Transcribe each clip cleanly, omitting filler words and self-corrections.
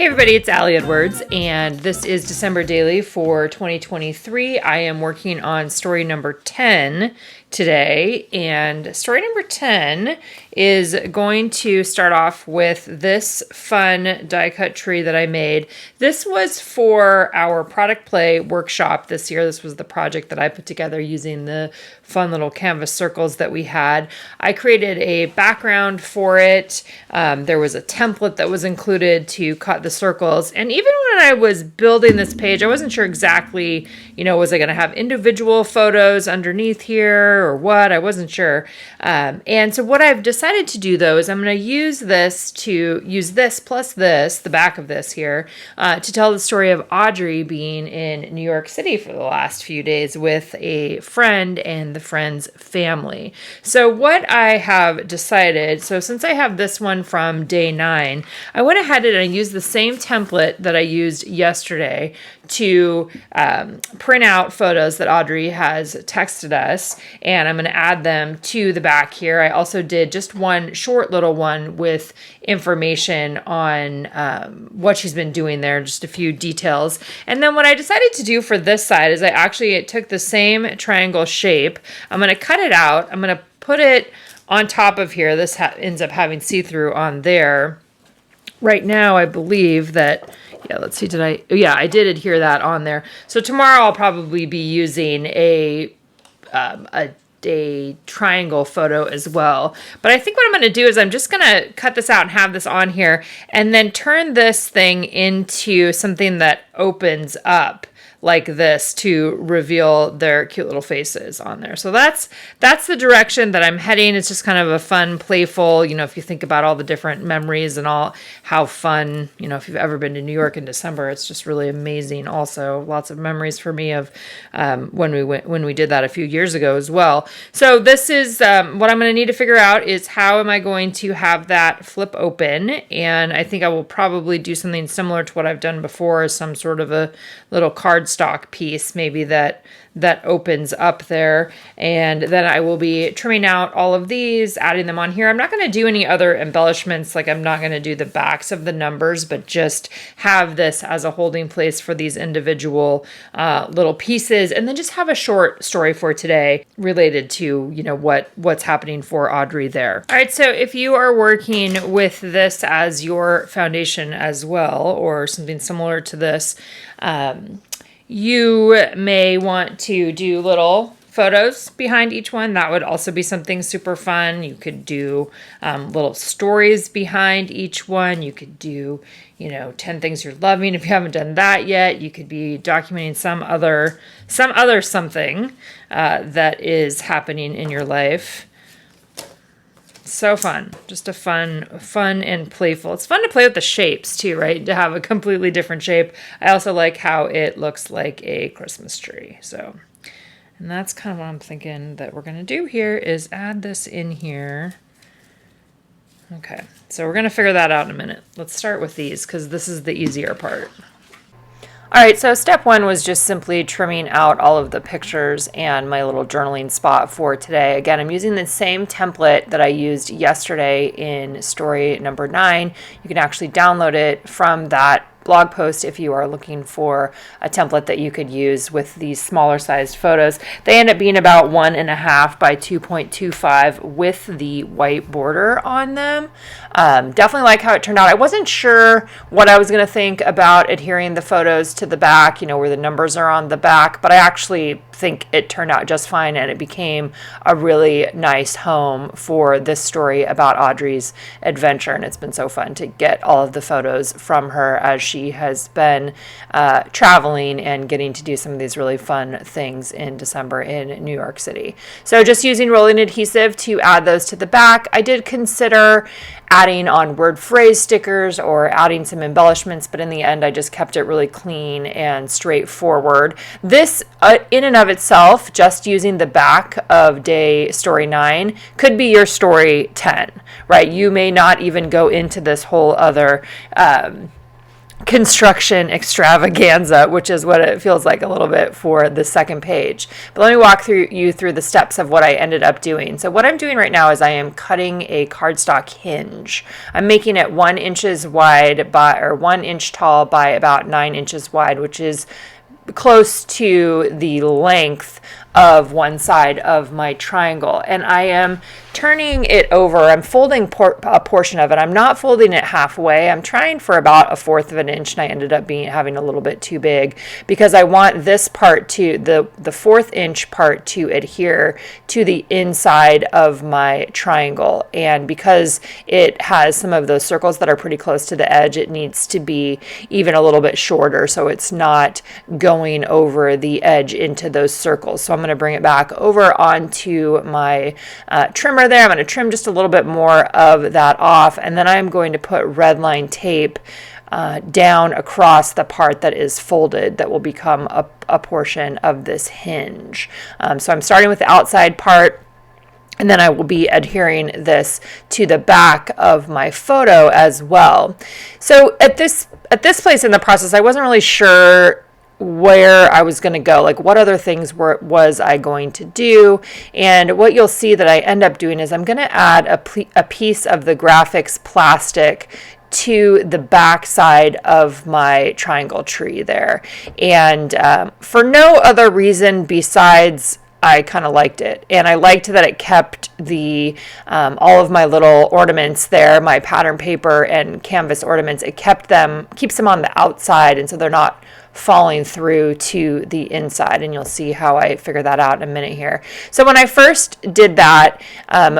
Hey everybody, it's Allie Edwards, and this is December Daily for 2023. I am working on story number 10 today, and story number 10 is going to start off with this fun die cut tree that I made. This was for our product play workshop this year. This was the project that I put together using the fun little canvas circles that we had. I created a background for it. There was a template that was included to cut the circles. And even when I was building this page, I wasn't sure exactly, was I going to have individual photos underneath here or what? I wasn't sure. And so what I've decided to do though is I'm going to use this plus this, the back of this here, to tell the story of Audrey being in New York City for the last few days with a friend and the friend's family. So what I have decided, since I have this one from day 9, I went ahead and I used the same template that I used yesterday to print out photos that Audrey has texted us, and I'm going to add them to the back here. I also did just one short little one with information on what she's been doing there, just a few details. And then what I decided to do for this side is I took the same triangle shape. I'm going to cut it out. I'm going to put it on top of here. This ends up having see-through on there. Right now, I believe that, let's see, I did adhere that on there. So tomorrow I'll probably be using a triangle photo as well. But I think what I'm going to do is I'm just going to cut this out and have this on here and then turn this thing into something that opens up like this to reveal their cute little faces on there. So that's the direction that I'm heading. It's just kind of a fun, playful, if you think about all the different memories and all how fun, if you've ever been to New York in December, it's just really amazing. Also, lots of memories for me of when we did that a few years ago as well. So this is what I'm going to need to figure out is how am I going to have that flip open? And I think I will probably do something similar to what I've done before, some sort of a little cardstock piece maybe that opens up there, and then I will be trimming out all of these, adding them on here. I'm not going to do any other embellishments, like I'm not going to do the backs of the numbers, but just have this as a holding place for these individual little pieces, and then just have a short story for today related to what's happening for Audrey there. All right, so if you are working with this as your foundation as well, or something similar to this, you may want to do little photos behind each one. That would also be something super fun. You could do little stories behind each one. You could do, 10 things you're loving. If you haven't done that yet, you could be documenting some other something that is happening in your life. So fun. Just a fun and playful. It's fun to play with the shapes too, right? To have a completely different shape. I also like how it looks like a Christmas tree. And that's kind of what I'm thinking that we're going to do here is add this in here. Okay, so we're going to figure that out in a minute. Let's start with these because this is the easier part. All right, so step 1 was just simply trimming out all of the pictures and my little journaling spot for today. Again, I'm using the same template that I used yesterday in story number 9. You can actually download it from that blog post if you are looking for a template that you could use with these smaller sized photos. They end up being about 1.5 by 2.25 with the white border on them. Definitely like how it turned out. I wasn't sure what I was going to think about adhering the photos to the back, where the numbers are on the back, but I actually think it turned out just fine, and it became a really nice home for this story about Audrey's adventure, and it's been so fun to get all of the photos from her as she has been traveling and getting to do some of these really fun things in December in New York City. So just using rolling adhesive to add those to the back. I did consider adding on word phrase stickers or adding some embellishments, but in the end I just kept it really clean and straightforward. This in and of itself, just using the back of story 9 could be your story 10, right? You may not even go into this whole other construction extravaganza, which is what it feels like a little bit for the second page. But let me walk you through the steps of what I ended up doing. So what I'm doing right now is I am cutting a cardstock hinge. I'm making it 1 inches wide or 1 inch tall by about 9 inches wide, which is close to the length of one side of my triangle. And I am turning it over. I'm folding a portion of it. I'm not folding it halfway. I'm trying for about 1/4 of an inch, and I ended up having a little bit too big because I want this part to, the 1/4 inch part, to adhere to the inside of my triangle. And because it has some of those circles that are pretty close to the edge, it needs to be even a little bit shorter so it's not going over the edge into those circles. So I'm going to bring it back over onto my trimmer there. I'm going to trim just a little bit more of that off, and then I'm going to put red line tape down across the part that is folded that will become a portion of this hinge. So I'm starting with the outside part, and then I will be adhering this to the back of my photo as well. So at this place in the process, I wasn't really sure where I was going to go, like what other things was I going to do. And what you'll see that I end up doing is I'm going to add a piece of the graphics plastic to the back side of my triangle tree there. And for no other reason besides I kind of liked it, and I liked that it kept the all of my little ornaments there, my pattern paper and canvas ornaments. It keeps them on the outside, and so they're not falling through to the inside, and you'll see how I figure that out in a minute here. So when I first did that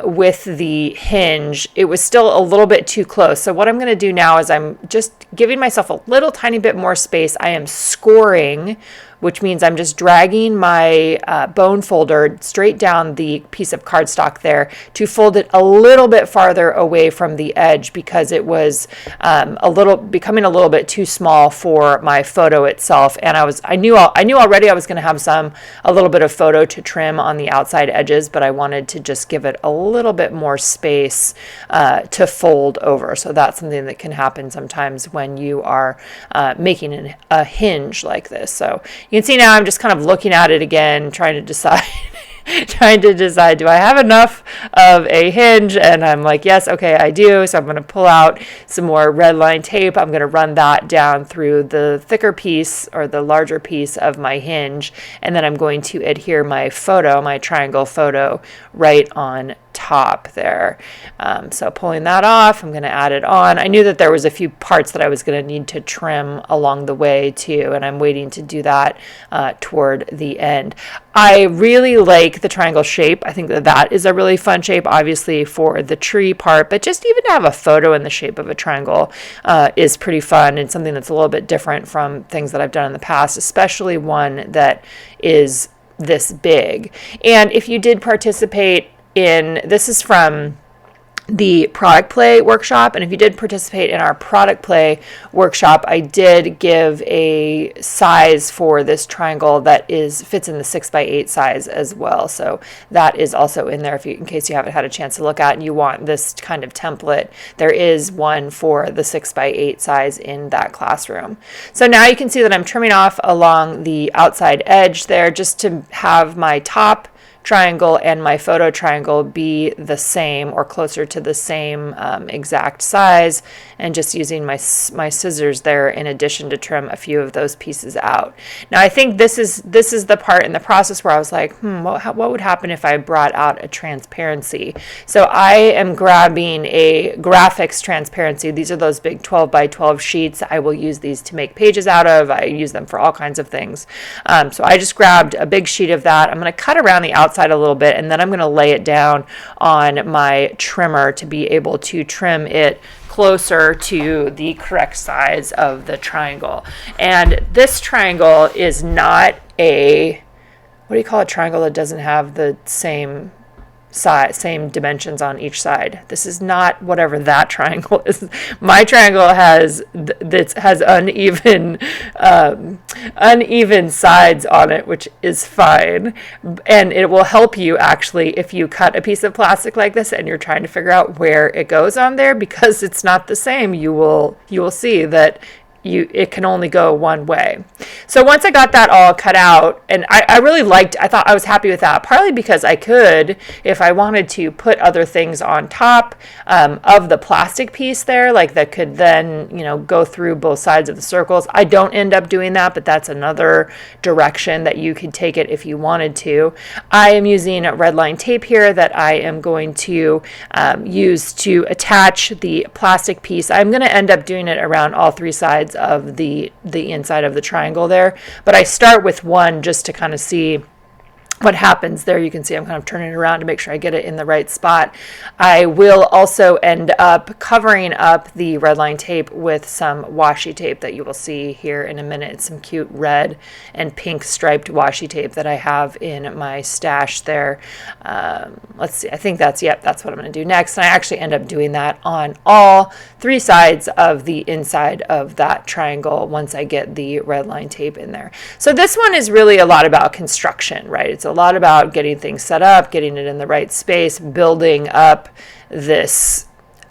with the hinge, it was still a little bit too close. So what I'm going to do now is I'm just giving myself a little tiny bit more space. I am scoring, which means I'm just dragging my bone folder straight down the piece of cardstock there to fold it a little bit farther away from the edge because it was becoming a little bit too small for my photo itself. And I knew already I was going to have a little bit of photo to trim on the outside edges, but I wanted to just give it a little bit more space to fold over. So that's something that can happen sometimes when you are making a hinge like this. So you can see now I'm just kind of looking at it again, trying to decide do I have enough of a hinge? And I'm like, yes, okay, I do. So I'm going to pull out some more red line tape. I'm going to run that down through the thicker piece or the larger piece of my hinge. And then I'm going to adhere my triangle photo right on top there. So pulling that off, I'm going to add it on. I knew that there was a few parts that I was going to need to trim along the way too, and I'm waiting to do that toward the end. I really like the triangle shape. I think that is a really fun shape, obviously for the tree part, but just even to have a photo in the shape of a triangle is pretty fun and something that's a little bit different from things that I've done in the past, especially one that is this big. And if you did participate this is from the product play workshop, and if you did participate in our product play workshop, I did give a size for this triangle that fits in the 6x8 size as well. So that is also in there in case you haven't had a chance to look at and you want this kind of template. There is one for the 6x8 size in that classroom. So now you can see that I'm trimming off along the outside edge there just to have my top triangle and my photo triangle be the same or closer to the same exact size, and just using my scissors there in addition to trim a few of those pieces out. Now I think this is the part in the process where I was like, what would happen if I brought out a transparency? So I am grabbing a graphics transparency. These are those big 12 by 12 sheets. I will use these to make pages out of. I use them for all kinds of things. So I just grabbed a big sheet of that. I'm going to cut around the outside a little bit, and then I'm going to lay it down on my trimmer to be able to trim it closer to the correct size of the triangle. And this triangle is not what do you call a triangle that doesn't have the same same dimensions on each side. This is not whatever that triangle is. My triangle has uneven uneven sides on it, which is fine, and it will help you actually if you cut a piece of plastic like this and you're trying to figure out where it goes on there, because it's not the same. You will see that it can only go one way. So once I got that all cut out, and I really I thought I was happy with that, partly because I could, if I wanted to, put other things on top of the plastic piece there, like that could then, go through both sides of the circles. I don't end up doing that, but that's another direction that you could take it if you wanted to. I am using red line tape here that I am going to use to attach the plastic piece. I'm going to end up doing it around all three sides of the inside of the triangle there, but I start with one just to kind of see what happens there. You can see I'm kind of turning it around to make sure I get it in the right spot. I will also end up covering up the red line tape with some washi tape that you will see here in a minute. It's some cute red and pink striped washi tape that I have in my stash there. Let's see, I think that's what I'm going to do next. And I actually end up doing that on all three sides of the inside of that triangle once I get the red line tape in there. So this one is really a lot about construction, right? It's a lot about getting things set up, getting it in the right space, building up this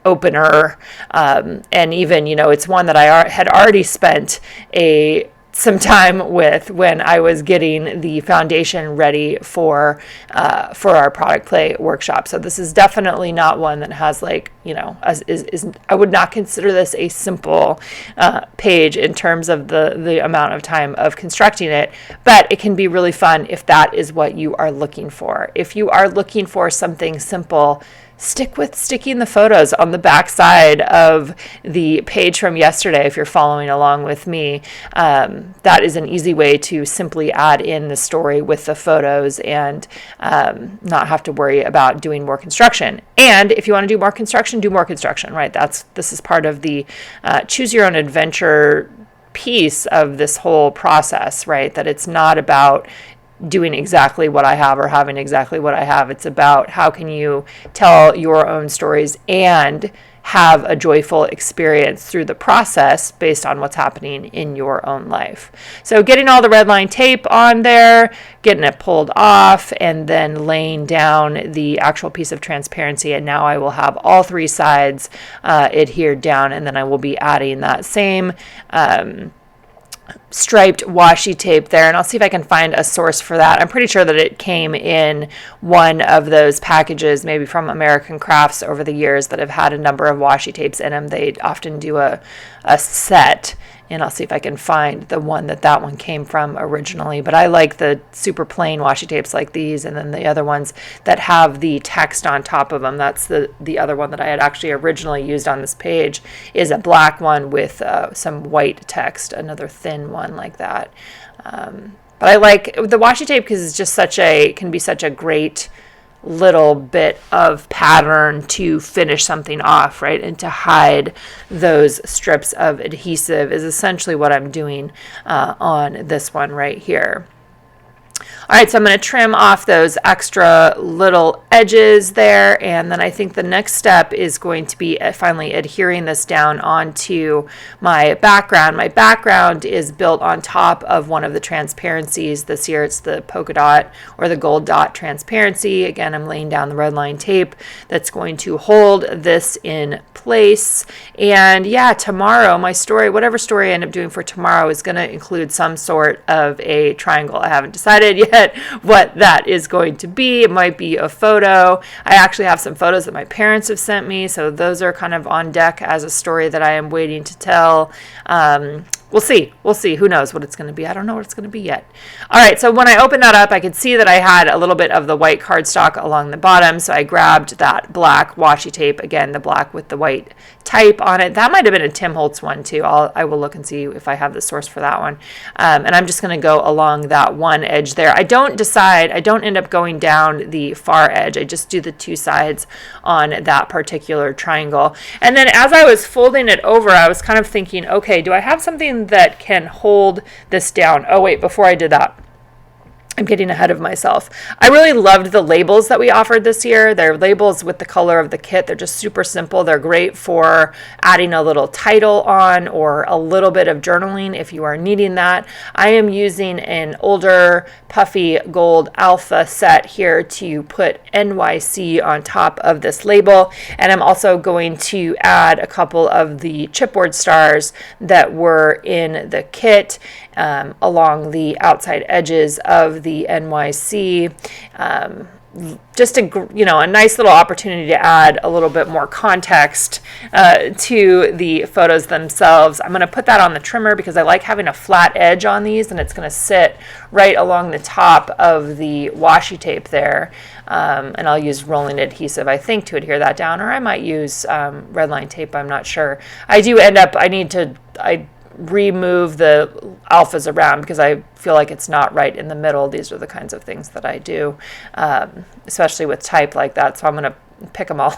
opener, and even, it's one that I had already spent some time with when I was getting the foundation ready for our product play workshop. So this is definitely not one that has I would not consider this a simple page in terms of the amount of time of constructing it, but it can be really fun if that is what you are looking for. If you are looking for something simple, stick with sticking the photos on the back side of the page from yesterday if you're following along with me. That is an easy way to simply add in the story with the photos and not have to worry about doing more construction. And if you want to do more construction, right? This is part of the choose your own adventure piece of this whole process, right? That it's not about doing exactly what I have or having exactly what I have. It's about how can you tell your own stories and have a joyful experience through the process based on what's happening in your own life. So getting all the red line tape on there, getting it pulled off, and then laying down the actual piece of transparency. And now I will have all three sides adhered down, and then I will be adding that same striped washi tape there, and I'll see if I can find a source for that. I'm pretty sure that it came in one of those packages, maybe from American Crafts over the years that have had a number of washi tapes in them. They often do a set, and I'll see if I can find the one that one came from originally. But I like the super plain washi tapes like these, and then the other ones that have the text on top of them. That's the other one that I had actually originally used on this page, is a black one with some white text, another thin one like that. But I like the washi tape because it's just can be such a great little bit of pattern to finish something off, right? And to hide those strips of adhesive is essentially what I'm doing on this one right here. All right, so I'm going to trim off those extra little edges there, and then I think the next step is going to be finally adhering this down onto my background. My background is built on top of one of the transparencies. This year it's the polka dot or the gold dot transparency. Again, I'm laying down the red line tape that's going to hold this in place. And yeah, tomorrow, my story, whatever story I end up doing for tomorrow, is going to include some sort of a triangle. I haven't decided yet what that is going to be. It might be a photo. I actually have some photos that my parents have sent me, so those are kind of on deck as a story that I am waiting to tell. We'll see. Who knows what it's going to be? I don't know what it's going to be yet. All right, so when I opened that up, I could see that I had a little bit of the white cardstock along the bottom, so I grabbed that black washi tape, again, the black with the white type on it. That might have been a Tim Holtz one too. I will look and see if I have the source for that one. And I'm just going to go along that one edge there. I don't end up going down the far edge. I just do the two sides on that particular triangle. And then as I was folding it over, I was kind of thinking, okay, do I have something that can hold this down? Oh wait, before I did that, I'm getting ahead of myself. I really loved the labels that we offered this year. They're labels with the color of the kit. They're just super simple. They're great for adding a little title on or a little bit of journaling if you are needing that. I am using an older puffy gold alpha set here to put NYC on top of this label. And I'm also going to add a couple of the chipboard stars that were in the kit along the outside edges of the NYC. Just a nice little opportunity to add a little bit more context to the photos themselves. I'm going to put that on the trimmer because I like having a flat edge on these, and it's going to sit right along the top of the washi tape there. And I'll use rolling adhesive, I think, to adhere that down, or I might use red line tape. I'm not sure. I remove the alphas around because I feel like it's not right in the middle. These are the kinds of things that I do, especially with type like that. So I'm going to pick them all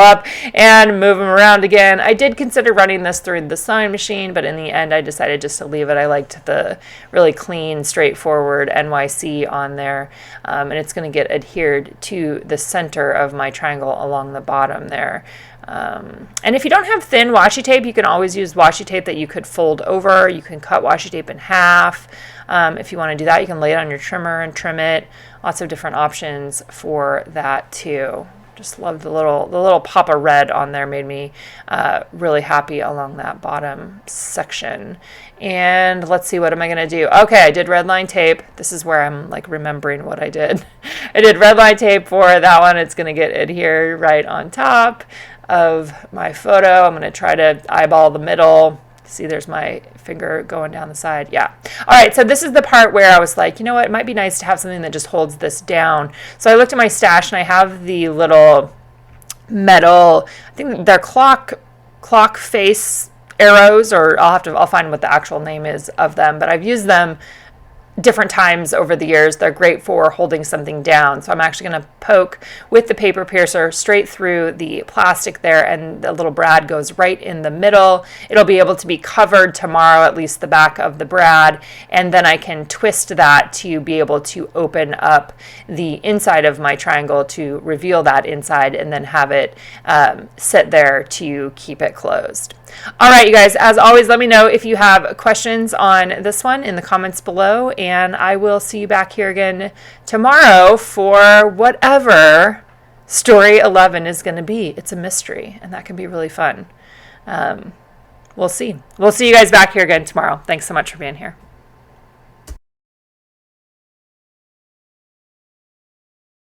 up and move them around again. I did consider running this through the sewing machine, but in the end I decided just to leave it. I liked the really clean, straightforward NYC on there, and it's going to get adhered to the center of my triangle along the bottom there. And if you don't have thin washi tape, you can always use washi tape that you could fold over. You can cut washi tape in half. If you want to do that, you can lay it on your trimmer and trim it. Lots of different options for that too. Just love the little pop of red on there, made me really happy along that bottom section. And let's see, what am I going to do? Okay, I did red line tape. This is where I'm like remembering what I did. I did red line tape for that one. It's going to get adhered right on top of my photo. I'm going to try to eyeball the middle. See, there's my finger going down the side. Yeah. All right, so this is the part where I was like, you know what, it might be nice to have something that just holds this down. So I looked at my stash and I have the little metal, I think they're clock face arrows, or I'll find what the actual name is of them, but I've used them different times over the years. They're great for holding something down. So I'm actually going to poke with the paper piercer straight through the plastic there, and the little brad goes right in the middle. It'll be able to be covered tomorrow, at least the back of the brad, and then I can twist that to be able to open up the inside of my triangle to reveal that inside, and then have it sit there to keep it closed. All right, you guys, as always, let me know if you have questions on this one in the comments below, and I will see you back here again tomorrow for whatever story 11 is going to be. It's a mystery, and that can be really fun. We'll see. We'll see you guys back here again tomorrow. Thanks so much for being here.